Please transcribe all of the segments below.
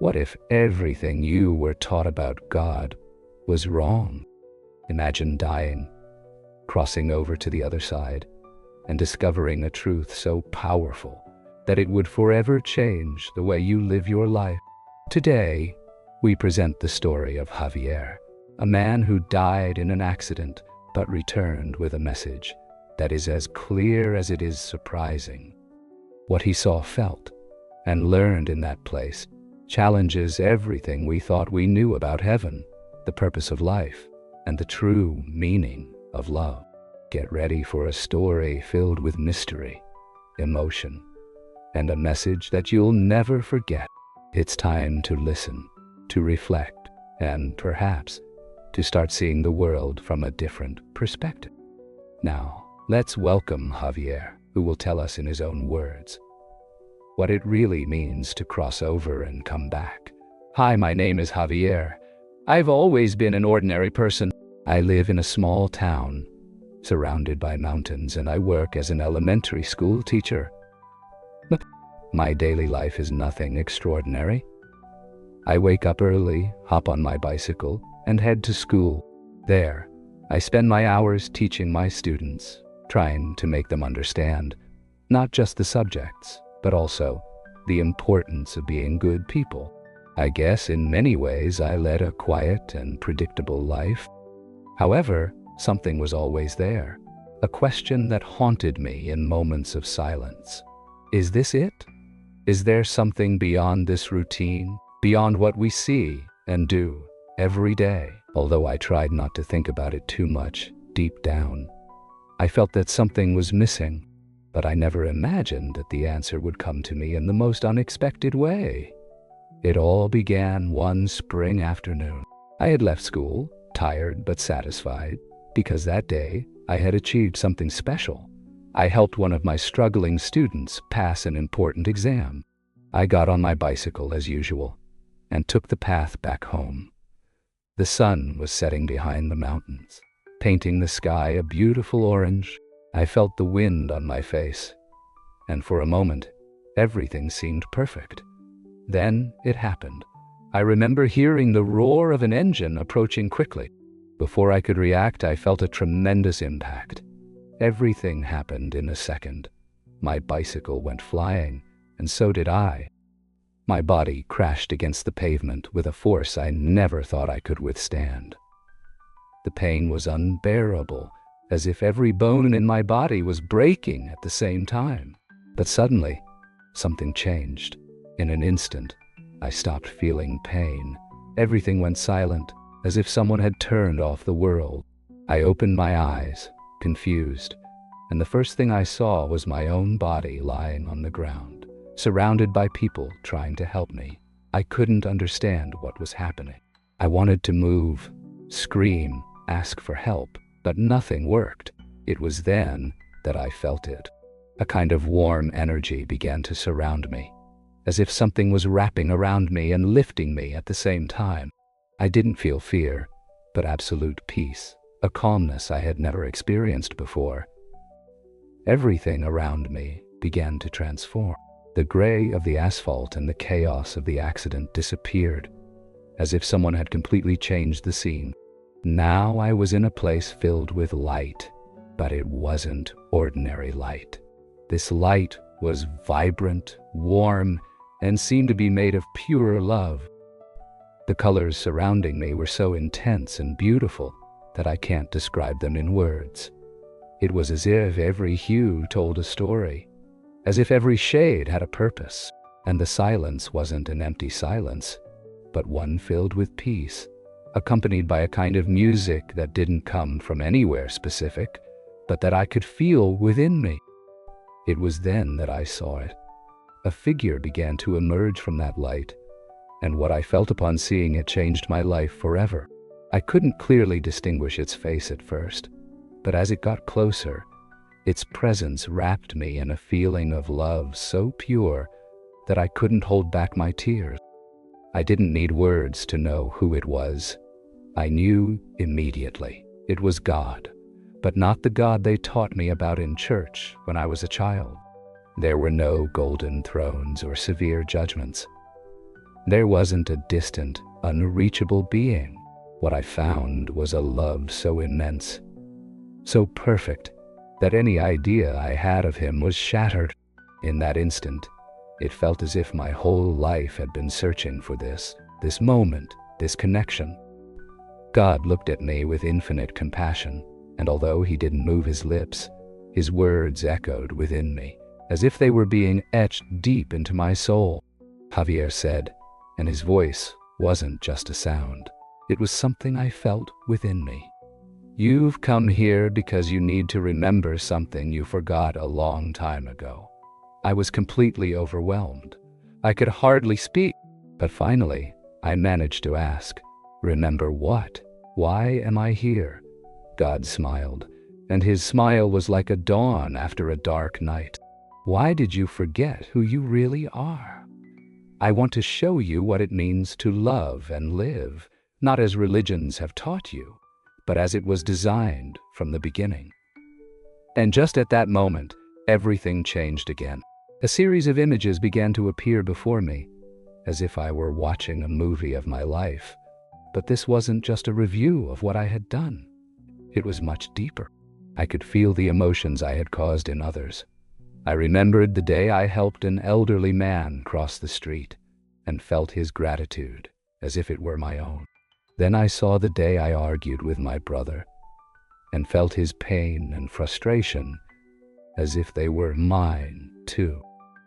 What if everything you were taught about God was wrong? Imagine dying, crossing over to the other side, and discovering a truth so powerful that it would forever change the way you live your life. Today, we present the story of Javier, a man who died in an accident but returned with a message that is as clear as it is surprising. What he saw, felt, and learned in that place challenges everything we thought we knew about heaven, the purpose of life, and the true meaning of love. Get ready for a story filled with mystery, emotion, and a message that you'll never forget. It's time to listen, to reflect, and perhaps to start seeing the world from a different perspective. Now, let's welcome Javier, who will tell us in his own words what it really means to cross over and come back. Hi, my name is Javier. I've always been an ordinary person. I live in a small town, surrounded by mountains, and I work as an elementary school teacher. My daily life is nothing extraordinary. I wake up early, hop on my bicycle, and head to school. There, I spend my hours teaching my students, trying to make them understand not just the subjects, but also the importance of being good people. I guess in many ways I led a quiet and predictable life. However, something was always there, a question that haunted me in moments of silence. Is this it? Is there something beyond this routine, beyond what we see and do every day? Although I tried not to think about it too much, deep down, I felt that something was missing, but I never imagined that the answer would come to me in the most unexpected way. It all began one spring afternoon. I had left school, tired but satisfied, because that day I had achieved something special. I helped one of my struggling students pass an important exam. I got on my bicycle as usual and took the path back home. The sun was setting behind the mountains, painting the sky a beautiful orange. I felt the wind on my face, and for a moment, everything seemed perfect. Then it happened. I remember hearing the roar of an engine approaching quickly. Before I could react, I felt a tremendous impact. Everything happened in a second. My bicycle went flying, and so did I. My body crashed against the pavement with a force I never thought I could withstand. The pain was unbearable, as if every bone in my body was breaking at the same time. But suddenly, something changed. In an instant, I stopped feeling pain. Everything went silent, as if someone had turned off the world. I opened my eyes, confused, and the first thing I saw was my own body lying on the ground, surrounded by people trying to help me. I couldn't understand what was happening. I wanted to move, scream, ask for help, but nothing worked. It was then that I felt it. A kind of warm energy began to surround me, as if something was wrapping around me and lifting me at the same time. I didn't feel fear, but absolute peace, a calmness I had never experienced before. Everything around me began to transform. The gray of the asphalt and the chaos of the accident disappeared, as if someone had completely changed the scene. Now I was in a place filled with light, but it wasn't ordinary light. This light was vibrant, warm, and seemed to be made of pure love. The colors surrounding me were so intense and beautiful that I can't describe them in words. It was as if every hue told a story, as if every shade had a purpose, and the silence wasn't an empty silence, but one filled with peace, accompanied by a kind of music that didn't come from anywhere specific, but that I could feel within me. It was then that I saw it. A figure began to emerge from that light, and what I felt upon seeing it changed my life forever. I couldn't clearly distinguish its face at first, but as it got closer, its presence wrapped me in a feeling of love so pure that I couldn't hold back my tears. I didn't need words to know who it was. I knew immediately. It was God, but not the God they taught me about in church when I was a child. There were no golden thrones or severe judgments. There wasn't a distant, unreachable being. What I found was a love so immense, so perfect, that any idea I had of him was shattered. In that instant, it felt as if my whole life had been searching for this moment, this connection. God looked at me with infinite compassion, and although he didn't move his lips, his words echoed within me, as if they were being etched deep into my soul. Javier said, and his voice wasn't just a sound. It was something I felt within me. You've come here because you need to remember something you forgot a long time ago. I was completely overwhelmed. I could hardly speak, but finally, I managed to ask, remember what? Why am I here? God smiled, and his smile was like a dawn after a dark night. Why did you forget who you really are? I want to show you what it means to love and live, not as religions have taught you, but as it was designed from the beginning. And just at that moment, everything changed again. A series of images began to appear before me, as if I were watching a movie of my life. But this wasn't just a review of what I had done. It was much deeper. I could feel the emotions I had caused in others. I remembered the day I helped an elderly man cross the street and felt his gratitude as if it were my own. Then I saw the day I argued with my brother and felt his pain and frustration as if they were mine too.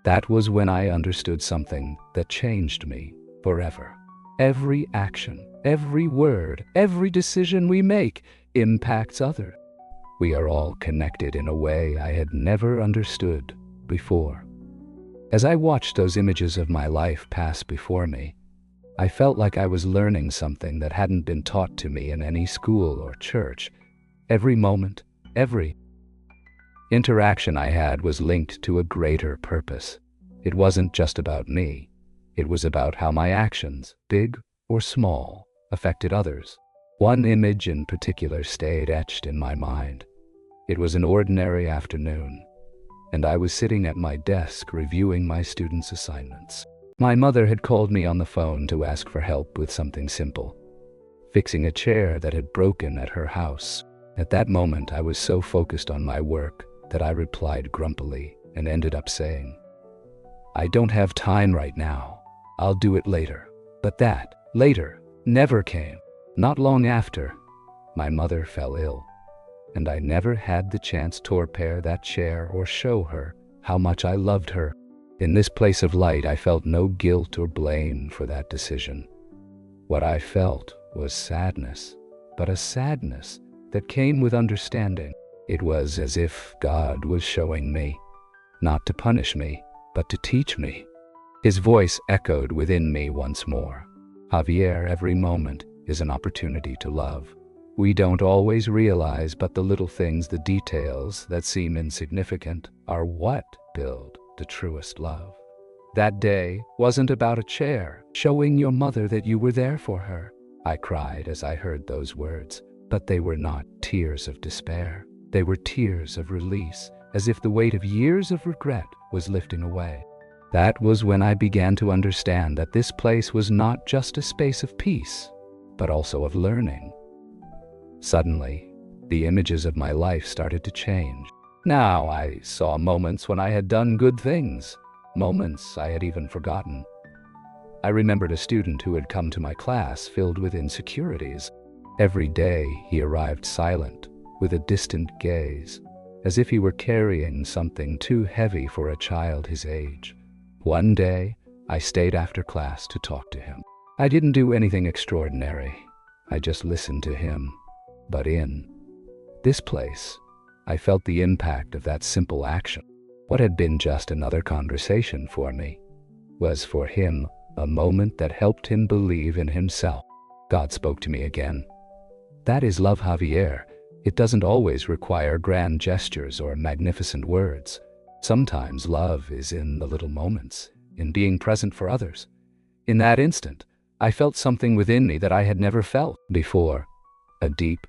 That was when I understood something that changed me forever. Every action, every word, every decision we make impacts others. We are all connected in a way I had never understood before. As I watched those images of my life pass before me, I felt like I was learning something that hadn't been taught to me in any school or church. Every moment, every interaction I had was linked to a greater purpose. It wasn't just about me. It was about how my actions, big or small, affected others. One image in particular stayed etched in my mind. It was an ordinary afternoon, and I was sitting at my desk reviewing my students' assignments. My mother had called me on the phone to ask for help with something simple, fixing a chair that had broken at her house. At that moment, I was so focused on my work that I replied grumpily and ended up saying, "I don't have time right now. I'll do it later." But that later never came. Not long after, my mother fell ill, and I never had the chance to repair that chair or show her how much I loved her. In this place of light, I felt no guilt or blame for that decision. What I felt was sadness, but a sadness that came with understanding. It was as if God was showing me, not to punish me, but to teach me. His voice echoed within me once more. Javier, every moment is an opportunity to love. We don't always realize, but the little things, the details that seem insignificant, are what build the truest love. That day wasn't about a chair, showing your mother that you were there for her. I cried as I heard those words, but they were not tears of despair. They were tears of release, as if the weight of years of regret was lifting away. That was when I began to understand that this place was not just a space of peace, but also of learning. Suddenly, the images of my life started to change. Now I saw moments when I had done good things, moments I had even forgotten. I remembered a student who had come to my class filled with insecurities. Every day he arrived silent, with a distant gaze, as if he were carrying something too heavy for a child his age. One day, I stayed after class to talk to him. I didn't do anything extraordinary. I just listened to him. But in this place, I felt the impact of that simple action. What had been just another conversation for me was for him a moment that helped him believe in himself. God spoke to me again. That is love, Javier. It doesn't always require grand gestures or magnificent words. Sometimes love is in the little moments, in being present for others. In that instant, I felt something within me that I had never felt before, a deep,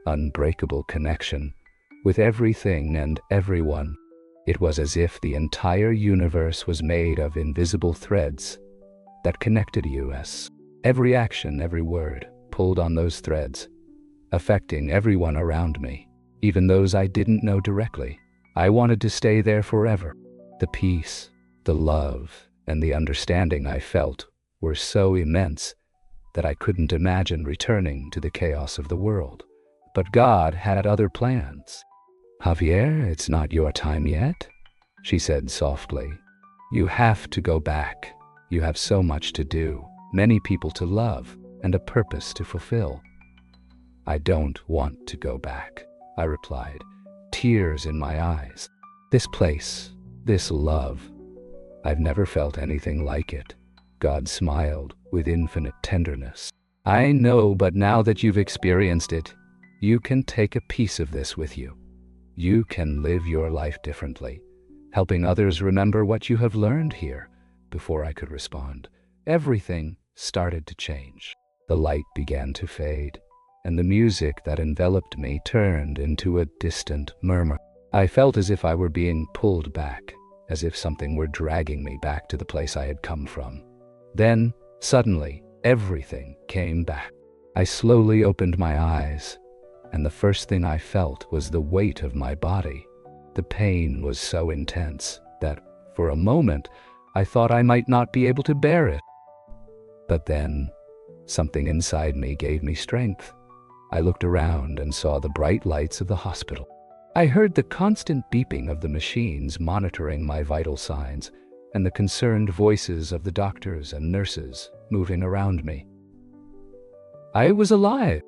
unbreakable connection with everything and everyone. It was as if the entire universe was made of invisible threads that connected us. Every action, every word, pulled on those threads, affecting everyone around me, even those I didn't know directly. I wanted to stay there forever. The peace, the love, and the understanding I felt were so immense that I couldn't imagine returning to the chaos of the world. But God had other plans. "Javier, it's not your time yet," she said softly. "You have to go back. You have so much to do, many people to love, and a purpose to fulfill." "I don't want to go back," I replied, tears in my eyes. "This place, this love, I've never felt anything like it." God smiled with infinite tenderness. "I know, but now that you've experienced it, you can take a piece of this with you. You can live your life differently, helping others remember what you have learned here." Before I could respond, everything started to change. The light began to fade, and the music that enveloped me turned into a distant murmur. I felt as if I were being pulled back, as if something were dragging me back to the place I had come from. Then, suddenly, everything came back. I slowly opened my eyes, and the first thing I felt was the weight of my body. The pain was so intense that, for a moment, I thought I might not be able to bear it. But then, something inside me gave me strength. I looked around and saw the bright lights of the hospital. I heard the constant beeping of the machines monitoring my vital signs, and the concerned voices of the doctors and nurses moving around me. I was alive.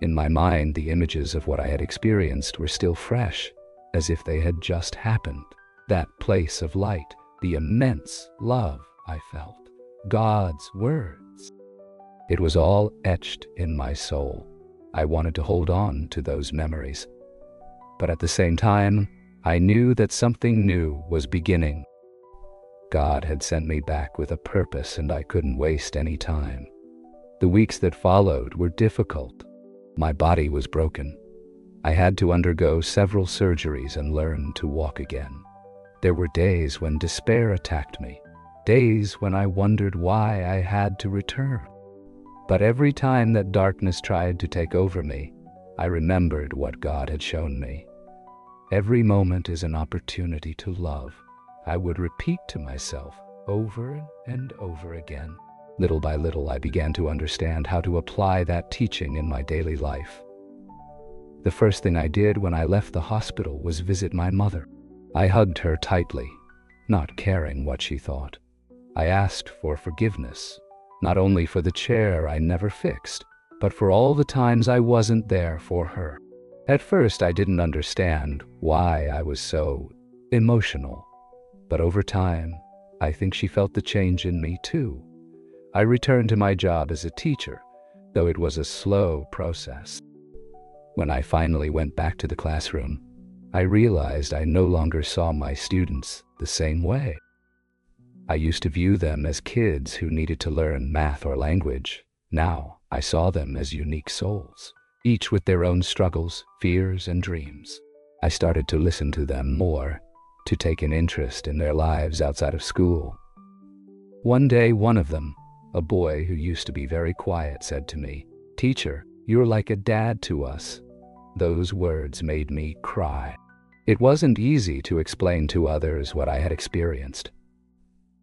In my mind, the images of what I had experienced were still fresh, as if they had just happened. That place of light, the immense love I felt, God's words. It was all etched in my soul. I wanted to hold on to those memories. But at the same time, I knew that something new was beginning. God had sent me back with a purpose, and I couldn't waste any time. The weeks that followed were difficult. My body was broken. I had to undergo several surgeries and learn to walk again. There were days when despair attacked me, days when I wondered why I had to return. But every time that darkness tried to take over me, I remembered what God had shown me. Every moment is an opportunity to love. I would repeat to myself over and over again. Little by little, I began to understand how to apply that teaching in my daily life. The first thing I did when I left the hospital was visit my mother. I hugged her tightly, not caring what she thought. I asked for forgiveness, not only for the chair I never fixed, but for all the times I wasn't there for her. At first, I didn't understand why I was so emotional, but over time, I think she felt the change in me too. I returned to my job as a teacher, though it was a slow process. When I finally went back to the classroom, I realized I no longer saw my students the same way. I used to view them as kids who needed to learn math or language. Now, I saw them as unique souls, each with their own struggles, fears, and dreams. I started to listen to them more, to take an interest in their lives outside of school. One day, one of them, a boy who used to be very quiet, said to me, "Teacher, you're like a dad to us." Those words made me cry. It wasn't easy to explain to others what I had experienced.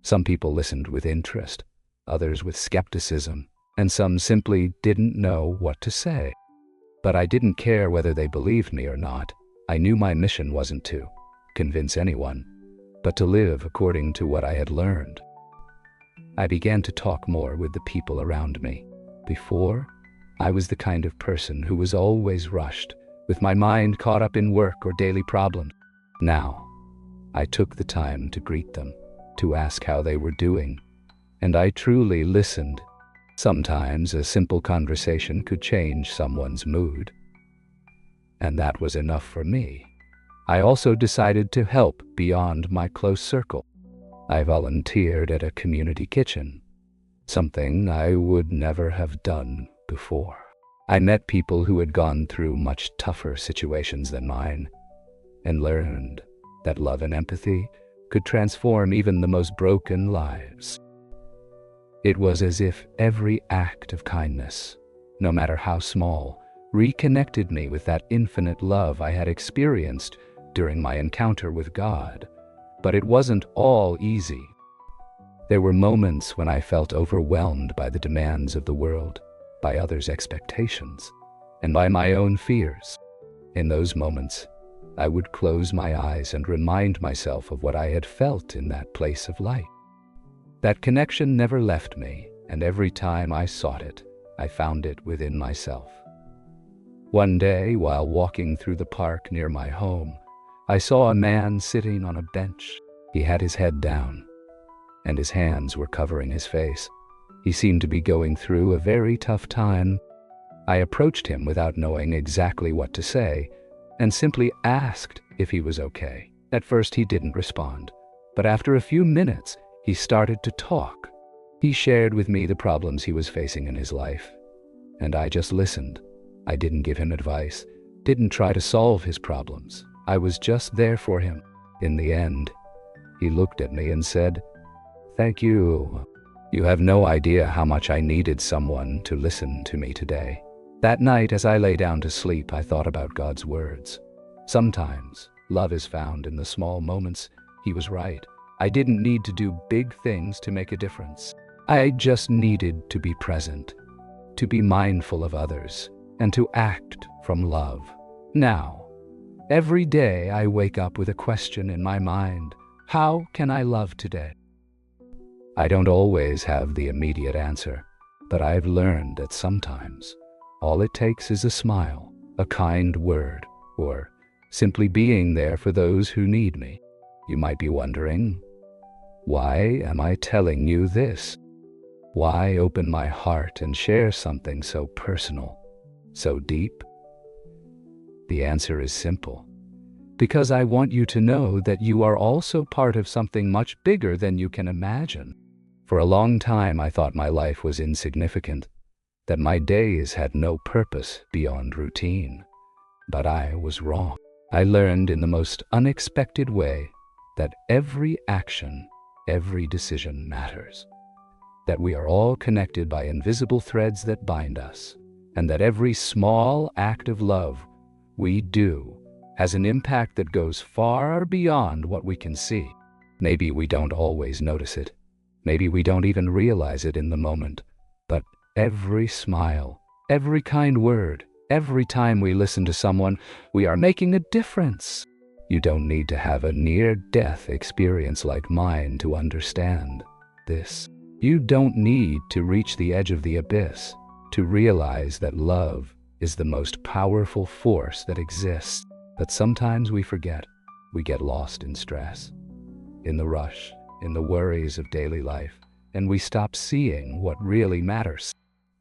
Some people listened with interest, others with skepticism, and some simply didn't know what to say. But I didn't care whether they believed me or not. I knew my mission wasn't to convince anyone, but to live according to what I had learned. I began to talk more with the people around me. Before, I was the kind of person who was always rushed, with my mind caught up in work or daily problems. Now, I took the time to greet them, to ask how they were doing, and I truly listened. Sometimes a simple conversation could change someone's mood, and that was enough for me. I also decided to help beyond my close circle. I volunteered at a community kitchen, something I would never have done before. I met people who had gone through much tougher situations than mine, and learned that love and empathy could transform even the most broken lives. It was as if every act of kindness, no matter how small, reconnected me with that infinite love I had experienced during my encounter with God. But it wasn't all easy. There were moments when I felt overwhelmed by the demands of the world, by others' expectations, and by my own fears. In those moments, I would close my eyes and remind myself of what I had felt in that place of light. That connection never left me, and every time I sought it, I found it within myself. One day, while walking through the park near my home, I saw a man sitting on a bench. He had his head down, and his hands were covering his face. He seemed to be going through a very tough time. I approached him without knowing exactly what to say, and simply asked if he was okay. At first he didn't respond, but after a few minutes, he started to talk. He shared with me the problems he was facing in his life, and I just listened. I didn't give him advice, didn't try to solve his problems. I was just there for him. In the end, he looked at me and said, "Thank you. You have no idea how much I needed someone to listen to me today." That night, as I lay down to sleep, I thought about God's words. Sometimes love is found in the small moments. He was right. I didn't need to do big things to make a difference. I just needed to be present, to be mindful of others, and to act from love. Now, every day I wake up with a question in my mind: how can I love today? I don't always have the immediate answer, but I've learned that sometimes all it takes is a smile, a kind word, or simply being there for those who need me. You might be wondering, why am I telling you this? Why open my heart and share something so personal, so deep? The answer is simple. Because I want you to know that you are also part of something much bigger than you can imagine. For a long time, I thought my life was insignificant, that my days had no purpose beyond routine. But I was wrong. I learned in the most unexpected way that every action, every decision matters, that we are all connected by invisible threads that bind us, and that every small act of love we do has an impact that goes far beyond what we can see. Maybe we don't always notice it. Maybe we don't even realize it in the moment. But every smile, every kind word, every time we listen to someone, we are making a difference. You don't need to have a near-death experience like mine to understand this. You don't need to reach the edge of the abyss to realize that love is the most powerful force that exists. But sometimes we forget. We get lost in stress, in the rush, in the worries of daily life, and we stop seeing what really matters.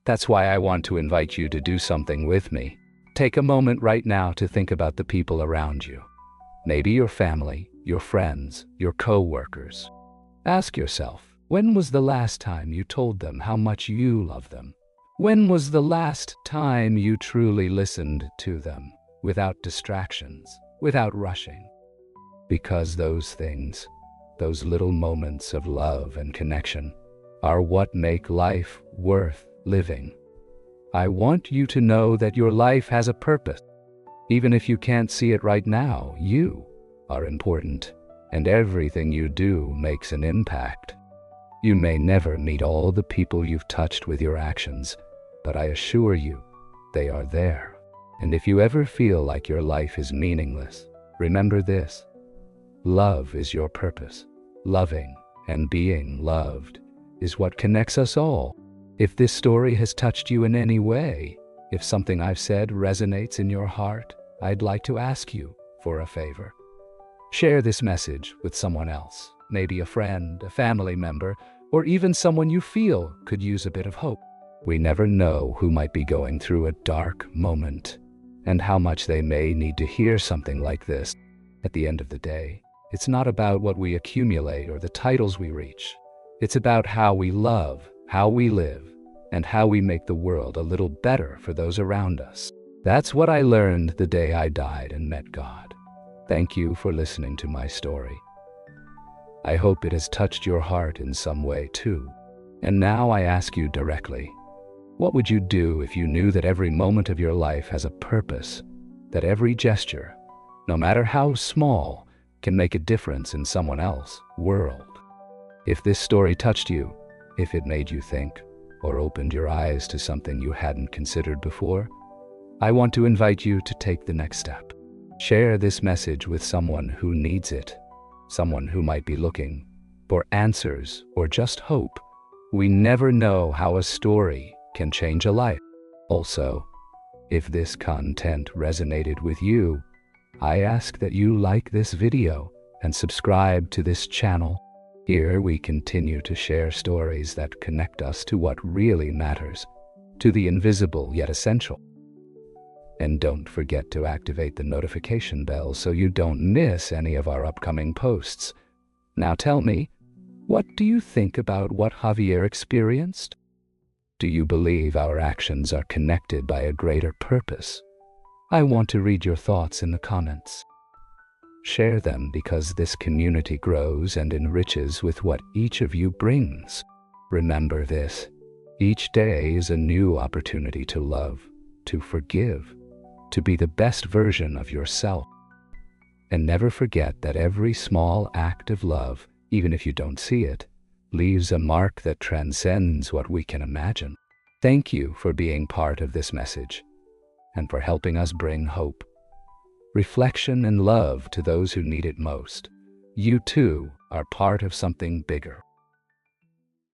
That's why I want to invite you to do something with me. Take a moment right now to think about the people around you. Maybe your family, your friends, your co-workers. Ask yourself, when was the last time you told them how much you love them? When was the last time you truly listened to them, without distractions, without rushing? Because those things, those little moments of love and connection, are what make life worth living. I want you to know that your life has a purpose. Even if you can't see it right now, you are important, and everything you do makes an impact. You may never meet all the people you've touched with your actions, but I assure you, they are there. And if you ever feel like your life is meaningless, remember this: love is your purpose. Loving and being loved is what connects us all. If this story has touched you in any way, if something I've said resonates in your heart, I'd like to ask you for a favor. Share this message with someone else, maybe a friend, a family member, or even someone you feel could use a bit of hope. We never know who might be going through a dark moment and how much they may need to hear something like this. At the end of the day, it's not about what we accumulate or the titles we reach. It's about how we love, how we live, and how we make the world a little better for those around us. That's what I learned the day I died and met God. Thank you for listening to my story. I hope it has touched your heart in some way too. And now I ask you directly, what would you do if you knew that every moment of your life has a purpose, that every gesture, no matter how small, can make a difference in someone else's world? If this story touched you, if it made you think, or opened your eyes to something you hadn't considered before, I want to invite you to take the next step. Share this message with someone who needs it, someone who might be looking for answers or just hope. We never know how a story can change a life. Also, if this content resonated with you, I ask that you like this video and subscribe to this channel. Here we continue to share stories that connect us to what really matters, to the invisible yet essential. And don't forget to activate the notification bell so you don't miss any of our upcoming posts. Now tell me, what do you think about what Javier experienced? Do you believe our actions are connected by a greater purpose? I want to read your thoughts in the comments. Share them because this community grows and enriches with what each of you brings. Remember this, each day is a new opportunity to love, to forgive, to be the best version of yourself. And never forget that every small act of love, even if you don't see it, leaves a mark that transcends what we can imagine. Thank you for being part of this message and for helping us bring hope, reflection, and love to those who need it most. You too are part of something bigger.